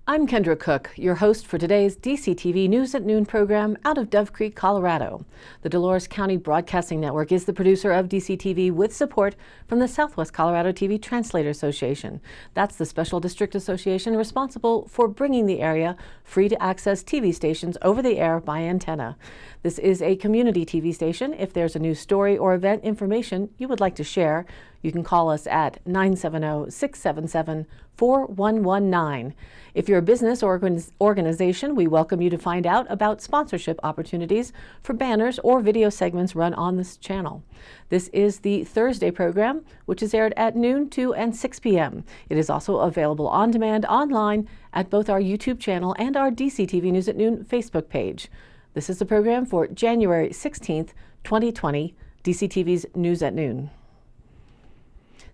I'm Kendra Cook, your host for today's DCTV News at Noon program out of Dove Creek, Colorado. The Dolores County Broadcasting Network is the producer of DCTV with support from the Southwest Colorado TV Translator Association. That's the special district association responsible for bringing the area free-to-access TV stations over the air by antenna. This is a community TV station. If there's a news story or event information you would like to share, you can call us at 970-677-4119. If you're a business or organization, we welcome you to find out about sponsorship opportunities for banners or video segments run on this channel. This is the Thursday program, which is aired at noon, 2 and 6 p.m. It is also available on demand online at both our YouTube channel and our DCTV News at Noon Facebook page. This is the program for January 16th, 2020, DCTV's News at Noon.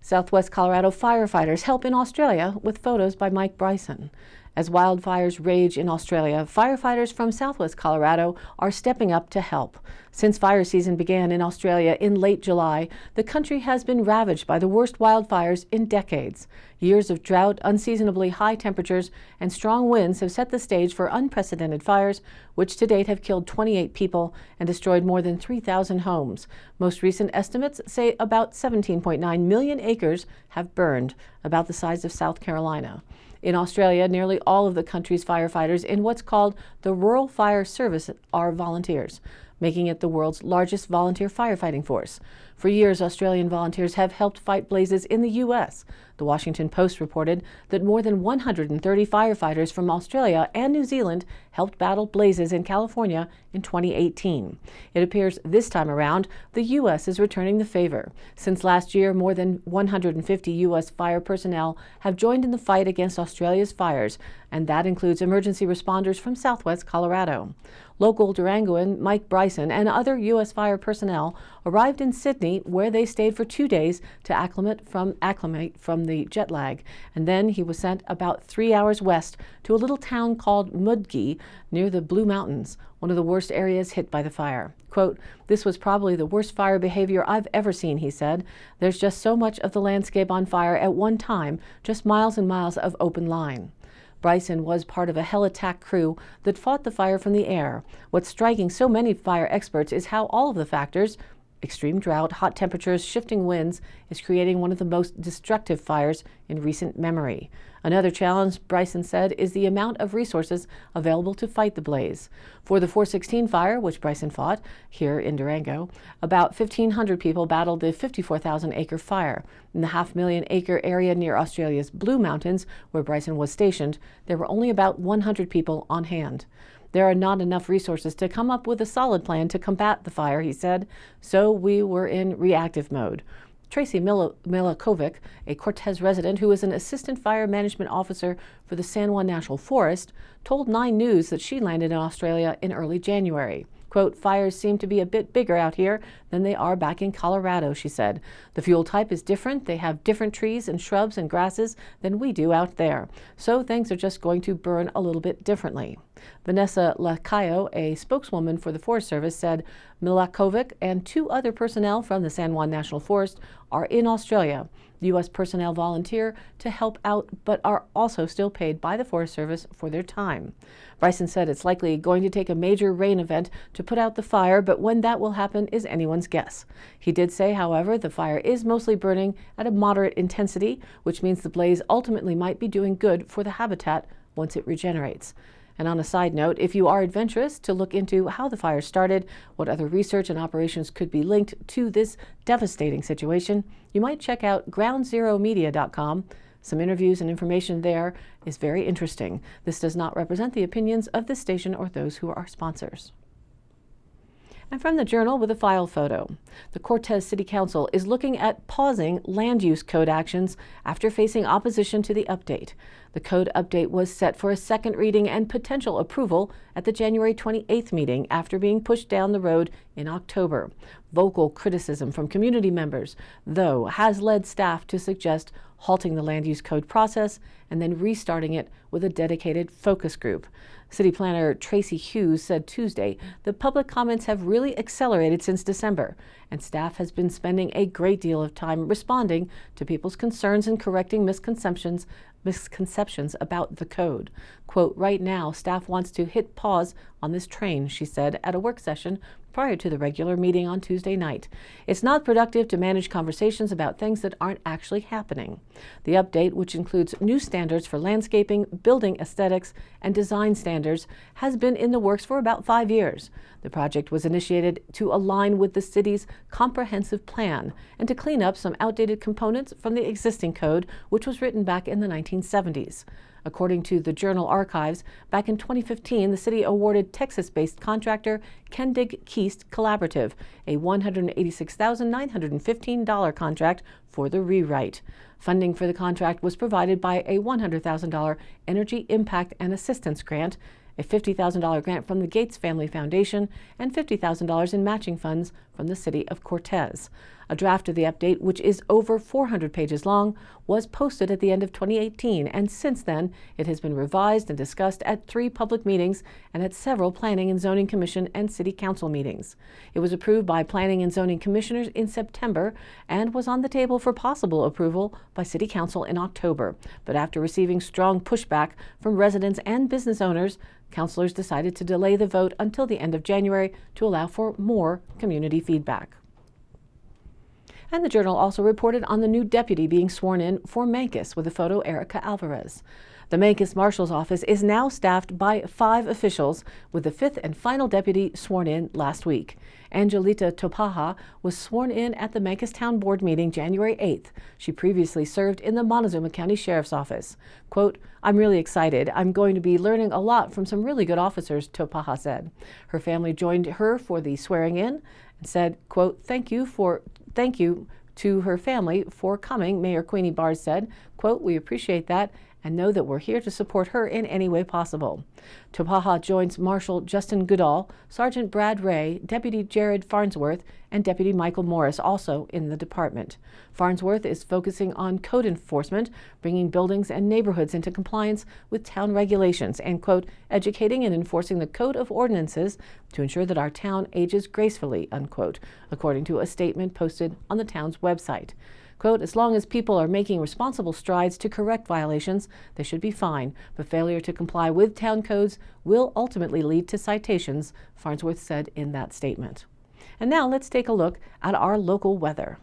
Southwest Colorado firefighters help in Australia with photos by Mike Bryson. As wildfires rage in Australia, firefighters from Southwest Colorado are stepping up to help. Since fire season began in Australia in late July, the country has been ravaged by the worst wildfires in decades. Years of drought, unseasonably high temperatures, and strong winds have set the stage for unprecedented fires, which to date have killed 28 people and destroyed more than 3,000 homes. Most recent estimates say about 17.9 million acres have burned, about the size of South Carolina. In Australia, nearly all of the country's firefighters in what's called the Rural Fire Service are volunteers, making it the world's largest volunteer firefighting force. For years, Australian volunteers have helped fight blazes in the U.S. The Washington Post reported that more than 130 firefighters from Australia and New Zealand helped battle blazes in California in 2018. It appears this time around, the U.S. is returning the favor. Since last year, more than 150 U.S. fire personnel have joined in the fight against Australia's fires, and that includes emergency responders from Southwest Colorado. Local Durangoan Mike Bryson and other U.S. fire personnel arrived in Sydney, where they stayed for 2 days to acclimate from the jet lag, and then he was sent about 3 hours west to a little town called Mudgee near the Blue Mountains, one of the worst areas hit by the fire. Quote, "This was probably the worst fire behavior I've ever seen," he said. "There's just so much of the landscape on fire at one time, just miles and miles of open line." Bryson was part of a hell attack crew that fought the fire from the air. What's striking so many fire experts is how all of the factors, extreme drought, hot temperatures, shifting winds, is creating one of the most destructive fires in recent memory. Another challenge, Bryson said, is the amount of resources available to fight the blaze. For the 416 fire, which Bryson fought here in Durango, about 1,500 people battled the 54,000-acre fire. In the 500,000-acre area near Australia's Blue Mountains, where Bryson was stationed, there were only about 100 people on hand. "There are not enough resources to come up with a solid plan to combat the fire," he said, "so we were in reactive mode." Tracy Milakovic, a Cortez resident who is an assistant fire management officer for the San Juan National Forest, told 9 News that she landed in Australia in early January. Quote, "Fires seem to be a bit bigger out here than they are back in Colorado," she said. "The fuel type is different. They have different trees and shrubs and grasses than we do out there. So things are just going to burn a little bit differently." Vanessa Lacayo, a spokeswoman for the Forest Service, said Milakovic and 2 other personnel from the San Juan National Forest are in Australia. U.S. personnel volunteer to help out, but are also still paid by the Forest Service for their time. Bryson said it's likely going to take a major rain event to put out the fire, but when that will happen is anyone's guess. He did say, however, the fire is mostly burning at a moderate intensity, which means the blaze ultimately might be doing good for the habitat once it regenerates. And on a side note, if you are adventurous to look into how the fire started, what other research and operations could be linked to this devastating situation, you might check out groundzeromedia.com. Some interviews and information there is very interesting. This does not represent the opinions of this station or those who are our sponsors. And from the Journal with a file photo. The Cortez City Council is looking at pausing land use code actions after facing opposition to the update. The code update was set for a second reading and potential approval at the January 28th meeting after being pushed down the road in October. Vocal criticism from community members, though, has led staff to suggest halting the land use code process and then restarting it with a dedicated focus group. City Planner Tracy Hughes said Tuesday the public comments have really accelerated since December, and staff has been spending a great deal of time responding to people's concerns and correcting misconceptions about the code. Quote, right now, staff wants to hit pause on this train, she said at a work session prior to the regular meeting on Tuesday night. It's not productive to manage conversations about things that aren't actually happening. The update, which includes new standards for landscaping, building aesthetics, and design standards, has been in the works for about 5 years. The project was initiated to align with the city's comprehensive plan and to clean up some outdated components from the existing code, which was written back in the 1970s. According to the Journal Archives, back in 2015, the city awarded Texas-based contractor Kendig Keast Collaborative a $186,915 contract for the rewrite. Funding for the contract was provided by a $100,000 Energy Impact and Assistance Grant, a $50,000 grant from the Gates Family Foundation, and $50,000 in matching funds from the city of Cortez. A draft of the update, which is over 400 pages long, was posted at the end of 2018, and since then it has been revised and discussed at 3 public meetings and at several Planning and Zoning Commission and City Council meetings. It was approved by Planning and Zoning Commissioners in September and was on the table for possible approval by City Council in October. But after receiving strong pushback from residents and business owners, councilors decided to delay the vote until the end of January to allow for more community feedback. And the Journal also reported on the new deputy being sworn in for Mancos with a photo Erica Alvarez. The Mancos Marshal's Office is now staffed by 5 officials, with the 5th and final deputy sworn in last week. Angelita Topaja was sworn in at the Mancos Town Board meeting January 8th. She previously served in the Montezuma County Sheriff's Office. Quote, I'm really excited. I'm going to be learning a lot from some really good officers, Topaja said. Her family joined her for the swearing in and said, quote, thank you to her family for coming, Mayor Queenie Barrs said. Quote, we appreciate that and know that we're here to support her in any way possible. Topaja joins Marshal Justin Goodall, Sergeant Brad Ray, Deputy Jared Farnsworth, and Deputy Michael Morris also in the department. Farnsworth is focusing on code enforcement, bringing buildings and neighborhoods into compliance with town regulations and, quote, educating and enforcing the code of ordinances to ensure that our town ages gracefully, unquote, according to a statement posted on the town's website. Quote, as long as people are making responsible strides to correct violations, they should be fine, but failure to comply with town codes will ultimately lead to citations, Farnsworth said in that statement. And now let's take a look at our local weather.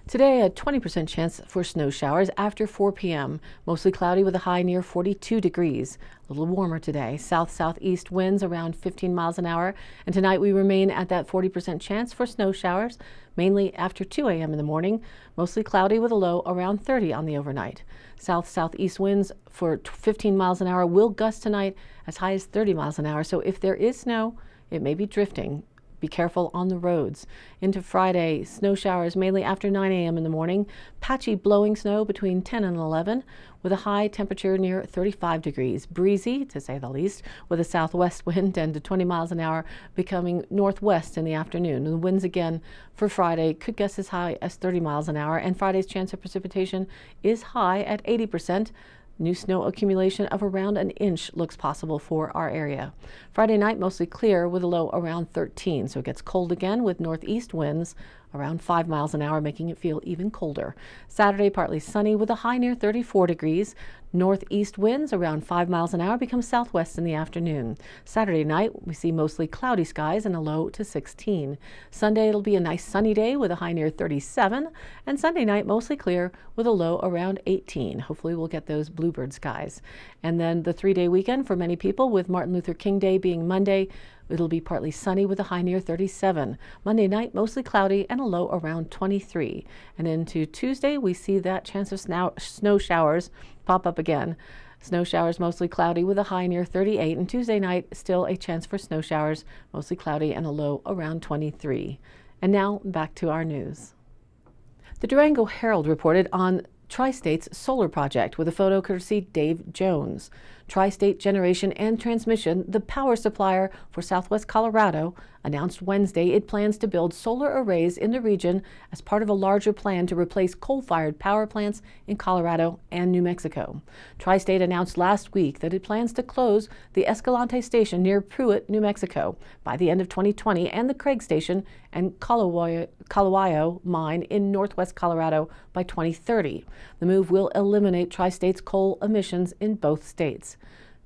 Today, a 20% chance for snow showers after 4 p.m. Mostly cloudy with a high near 42 degrees. A little warmer today. South-southeast winds around 15 miles an hour. And tonight we remain at that 40% chance for snow showers, mainly after 2 a.m. in the morning. Mostly cloudy with a low around 30 on the overnight. South-southeast winds for 15 miles an hour will gust tonight as high as 30 miles an hour. So if there is snow, it may be drifting. Be careful on the roads. Into Friday, snow showers mainly after 9 a.m. in the morning. Patchy blowing snow between 10 and 11 with a high temperature near 35 degrees. Breezy, to say the least, with a southwest wind 10 to 20 miles an hour becoming northwest in the afternoon. And the winds again for Friday could gust as high as 30 miles an hour. And Friday's chance of precipitation is high at 80%. New snow accumulation of around an inch looks possible for our area. Friday night mostly clear with a low around 13, so it gets cold again with northeast winds around 5 miles an hour, making it feel even colder. Saturday partly sunny with a high near 34 degrees. Northeast winds around 5 miles an hour become southwest in the afternoon. Saturday night we see mostly cloudy skies and a low to 16. Sunday it'll be a nice sunny day with a high near 37, and Sunday night mostly clear with a low around 18. Hopefully we'll get those bluebird skies. And then the 3-day weekend for many people, with Martin Luther King Day being Monday. It'll be partly sunny with a high near 37. Monday night, mostly cloudy and a low around 23. And into Tuesday, we see that chance of snow showers pop up again. Snow showers mostly cloudy with a high near 38. And Tuesday night, still a chance for snow showers, mostly cloudy and a low around 23. And now back to our news. The Durango Herald reported on Tri-State's solar project with a photo courtesy Dave Jones. Tri-State Generation and Transmission, the power supplier for Southwest Colorado, announced Wednesday it plans to build solar arrays in the region as part of a larger plan to replace coal-fired power plants in Colorado and New Mexico. Tri-State announced last week that it plans to close the Escalante station near Pruitt, New Mexico, by the end of 2020 and the Craig station and Calawayo mine in northwest Colorado by 2030. The move will eliminate Tri-State's coal emissions in both states.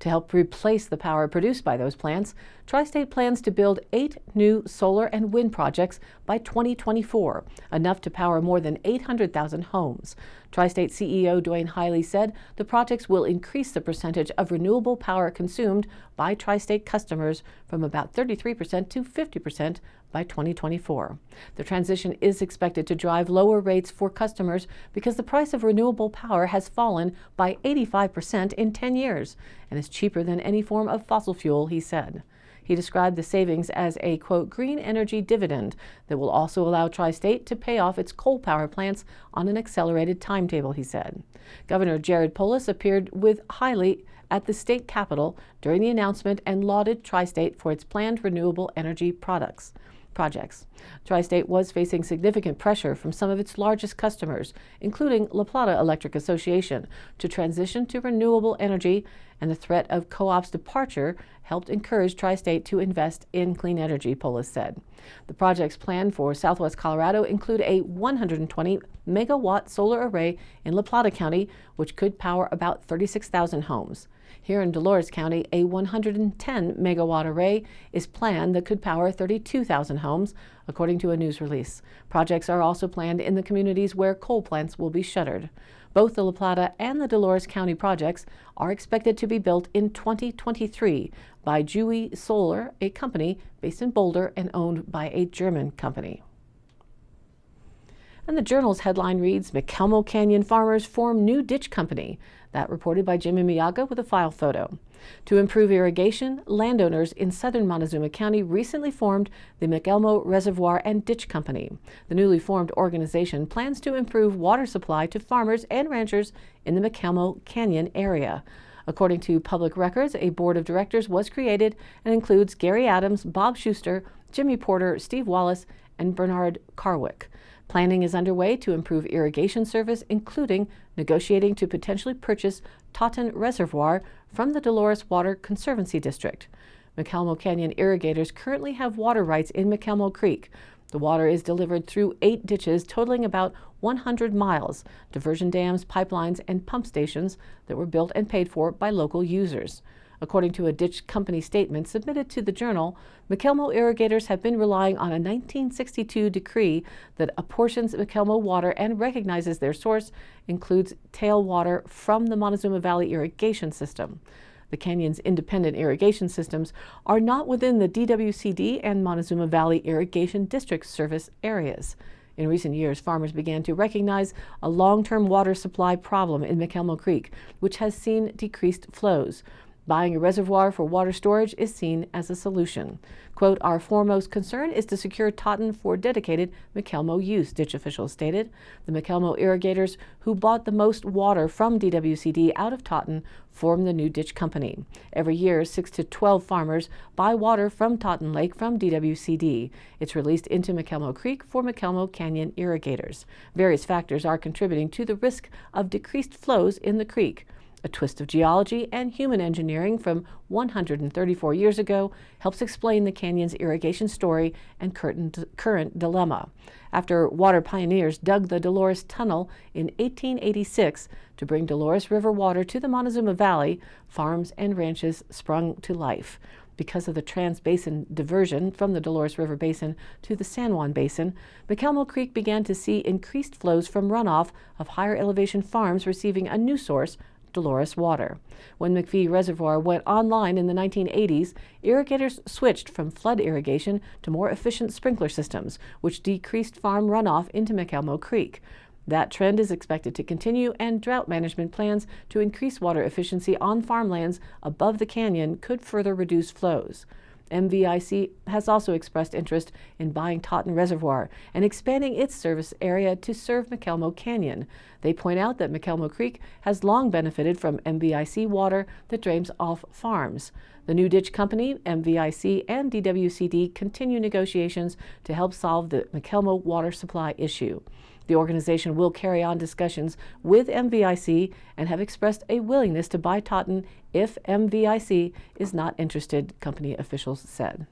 To help replace the power produced by those plants, Tri-State plans to build 8 new solar and wind projects by 2024, enough to power more than 800,000 homes. Tri-State CEO Dwayne Hiley said the projects will increase the percentage of renewable power consumed by Tri-State customers from about 33% to 50% by 2024. The transition is expected to drive lower rates for customers because the price of renewable power has fallen by 85% in 10 years and is cheaper than any form of fossil fuel, he said. He described the savings as a, quote, green energy dividend that will also allow Tri-State to pay off its coal power plants on an accelerated timetable, he said. Governor Jared Polis appeared with Hiley at the state capitol during the announcement and lauded Tri-State for its planned renewable energy projects. Tri-State was facing significant pressure from some of its largest customers, including La Plata Electric Association, to transition to renewable energy, and the threat of co-op's departure helped encourage Tri-State to invest in clean energy, Polis said. The projects planned for Southwest Colorado include a 120 megawatt solar array in La Plata County, which could power about 36,000 homes. Here in Dolores County, a 110 megawatt array is planned that could power 32,000 homes, according to a news release. Projects are also planned in the communities where coal plants will be shuttered. Both the La Plata and the Dolores County projects are expected to be built in 2023 by Dewey Solar, a company based in Boulder and owned by a German company. And the Journal's headline reads, McElmo Canyon farmers form new ditch company. That reported by Jimmy Miyaga with a file photo. To improve irrigation, landowners in southern Montezuma County recently formed the McElmo Reservoir and Ditch Company. The newly formed organization plans to improve water supply to farmers and ranchers in the McElmo Canyon area. According to public records, a board of directors was created and includes Gary Adams, Bob Schuster, Jimmy Porter, Steve Wallace, and Bernard Carwick. Planning is underway to improve irrigation service, including negotiating to potentially purchase Totten Reservoir from the Dolores Water Conservancy District. McElmo Canyon irrigators currently have water rights in McElmo Creek. The water is delivered through 8 ditches totaling about 100 miles, diversion dams, pipelines, and pump stations that were built and paid for by local users. According to a ditch company statement submitted to the Journal, McElmo irrigators have been relying on a 1962 decree that apportions McElmo water and recognizes their source includes tailwater from the Montezuma Valley irrigation system. The canyon's independent irrigation systems are not within the DWCD and Montezuma Valley Irrigation District service areas. In recent years, farmers began to recognize a long-term water supply problem in McElmo Creek, which has seen decreased flows. Buying a reservoir for water storage is seen as a solution. Quote, our foremost concern is to secure Totten for dedicated McElmo use, ditch officials stated. The McElmo irrigators who bought the most water from DWCD out of Totten formed the new ditch company. Every year, 6 to 12 farmers buy water from Totten Lake from DWCD. It's released into McElmo Creek for McElmo Canyon irrigators. Various factors are contributing to the risk of decreased flows in the creek. A twist of geology and human engineering from 134 years ago helps explain the canyon's irrigation story and current dilemma. After water pioneers dug the Dolores Tunnel in 1886 to bring Dolores River water to the Montezuma Valley, farms and ranches sprung to life. Because of the trans-basin diversion from the Dolores River Basin to the San Juan Basin, McElmo Creek began to see increased flows from runoff of higher elevation farms receiving a new source, Dolores water. When McPhee Reservoir went online in the 1980s, irrigators switched from flood irrigation to more efficient sprinkler systems, which decreased farm runoff into McElmo Creek. That trend is expected to continue, and drought management plans to increase water efficiency on farmlands above the canyon could further reduce flows. MVIC has also expressed interest in buying Totten Reservoir and expanding its service area to serve McElmo Canyon. They point out that McElmo Creek has long benefited from MVIC water that drains off farms. The New Ditch Company, MVIC, and DWCD continue negotiations to help solve the McElmo water supply issue. The organization will carry on discussions with MVIC and have expressed a willingness to buy Totten if MVIC is not interested, company officials said.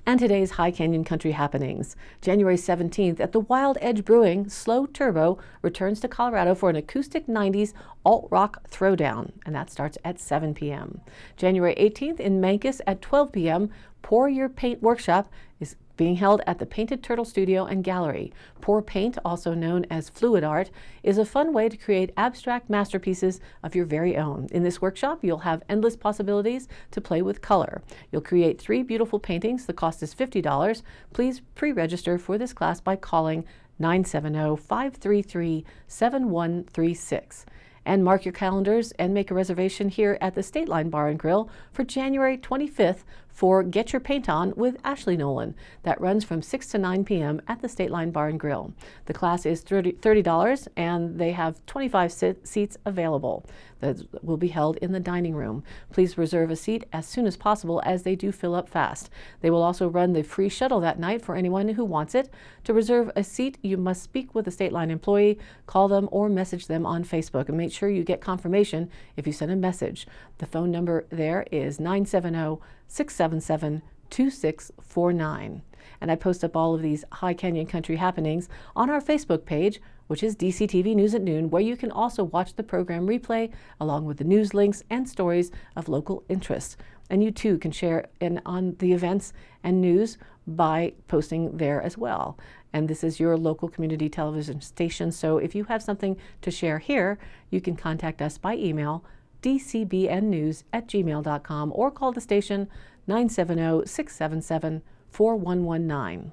And today's High Canyon Country happenings. January 17th at the Wild Edge Brewing, Slow Turbo returns to Colorado for an acoustic 90s alt-rock throwdown, and that starts at 7 p.m. January 18th in Mancos at 12 p.m., Pour Your Paint Workshop is being held at the Painted Turtle Studio and Gallery. Pour paint, also known as fluid art, is a fun way to create abstract masterpieces of your very own. In this workshop, you'll have endless possibilities to play with color. You'll create 3 beautiful paintings. The cost is $50. Please pre-register for this class by calling 970-533-7136. And mark your calendars and make a reservation here at the State Line Bar and Grill for January 25th for Get Your Paint On with Ashley Nolan. That runs from 6 to 9 p.m. at the State Line Bar and Grill. The class is $30 and they have 25 seats available that will be held in the dining room. Please reserve a seat as soon as possible as they do fill up fast. They will also run the free shuttle that night for anyone who wants it. To reserve a seat, you must speak with a State Line employee, call them, or message them on Facebook, and make sure you get confirmation if you send a message. The phone number there is 970-677-2649. And I post up all of these High Canyon Country happenings on our Facebook page, which is DCTV News at Noon, where you can also watch the program replay along with the news links and stories of local interest. And you too can share on the events and news by posting there as well. And this is your local community television station, so if you have something to share here, you can contact us by email, dcbnnews@gmail.com, or call the station 970-677-4119.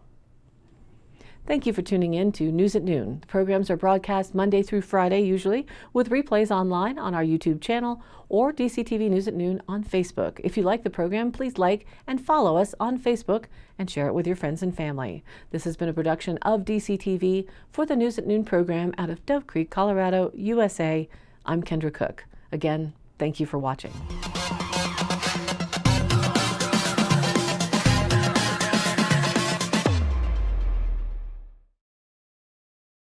Thank you for tuning in to News at Noon. The programs are broadcast Monday through Friday, usually, with replays online on our YouTube channel or DCTV News at Noon on Facebook. If you like the program, please like and follow us on Facebook and share it with your friends and family. This has been a production of DCTV for the News at Noon program out of Dove Creek, Colorado, USA. I'm Kendra Cook. Again, thank you for watching.